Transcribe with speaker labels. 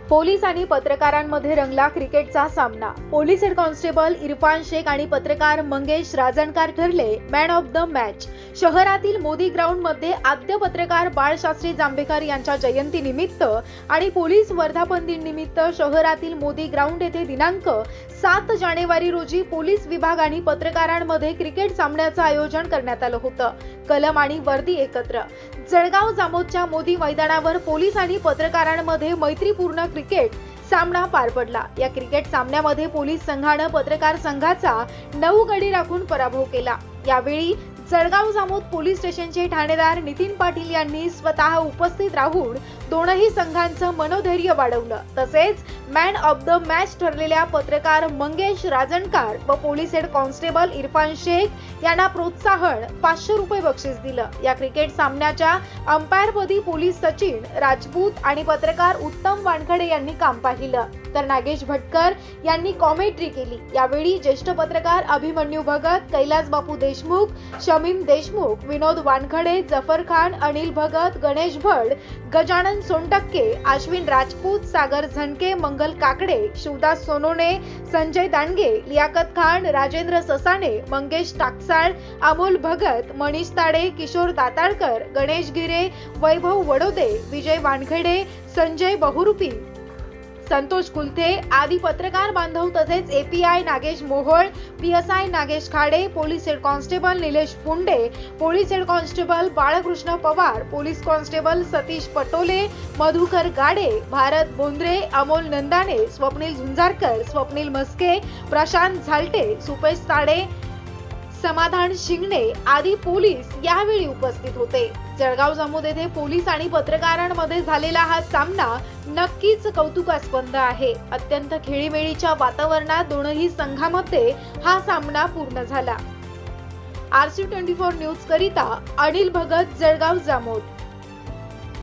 Speaker 1: Police आणि पत्रकारांमध्ये रंगला क्रिकेटचा सामना। Police head constable Irfan Shaikh आणि पत्रकार मंगेश राजणकर ठरले मॅन ऑफ द मॅच। शहरातील मोदी ग्राउंड मध्ये आद्य पत्रकार बाळशास्त्री जांभेकर यांच्या जयंती निमित्त आणि पोलीस वर्धापन दिन निमित्त शहरातील मोदी ग्राउंड येथे दिनांक 7 जानेवारी रोजी पोलीस विभाग आणि पत्रकारांमध्ये क्रिकेट सामन्याचं आयोजन करण्यात आलं होतं। कलम आणि वर्दी एकत्र। जळगाव जामोदच्या मोदी मैदानावर पोलीस आणि पत्रकारांमध्ये मैत्रीपूर्ण क्रिकेट सामना पार पडला। या क्रिकेट सामन्यामध्ये पोलीस संघाने पत्रकार संघाचा 9 गडी राखून पराभव केला। यावेळी जळगाव जामोद पोलीस स्टेशनचे ठाणेदार नितीन पाटील यांनी स्वतः उपस्थित राहून दोनही संघांचं मनोधैर्य वाढवलं। तसेच मॅन ऑफ द मॅच ठरलेल्या पत्रकार मंगेश राजणकर व police head constable Irfan Shaikh यांना प्रोत्साहन 500 रुपये बक्षीस दिलं। या क्रिकेट सामन्याच्या अंपायरपदी पोलीस सचिन राजपूत आणि पत्रकार उत्तम वानखडे यांनी काम पाहिलं, तर नागेश भटकर यांनी कॉमेंट्री केली। यावेळी ज्येष्ठ पत्रकार अभिमन्यू भगत, कैलास बापू देशमुख, शमीम देशमुख, विनोद वानखडे, जफर खान, अनिल भगत, गणेश भट, गजानन सोनटक्के, अश्विन राजपूत, सागर झनके, मंगल काकडे, शिवदास सोनोने, संजय दांडगे, लियाकत खान, राजेंद्र ससाणे, मंगेश टाकसाळ, अमोल भगत, मनीष ताडे, किशोर दाताळकर, गणेश गिरे, वैभव वडोदे, विजय वानखेडे, संजय बहुरूपी, संतोष कुलथे आदी पत्रकार बांधव तसेच API Nagesh Mohol, PSI Nagesh Khade, police head constable Nilesh Punde, police head constable Balkrishna Pawar, police constable Satish Patole, Madhukar Gade, Bharat Bondre, Amol Nandane, Swapnil Jhunjarkar, Swapnil Maske, Prashant Jhalte, Supesh Tade, Samadhan Shingane आदी पोलीस यावेळी उपस्थित होते। जळगाव जामोद येथे पोलीस आणि पत्रकारांमध्ये झालेला हा सामना नक्कीच कौतुकास्पद आहे। अत्यंत खेळीमेळीच्या वातावरणात दोनही संघांमध्ये हा सामना पूर्ण झाला। RC24 न्यूज करिता अनिल भगत, जळगाव जामोद।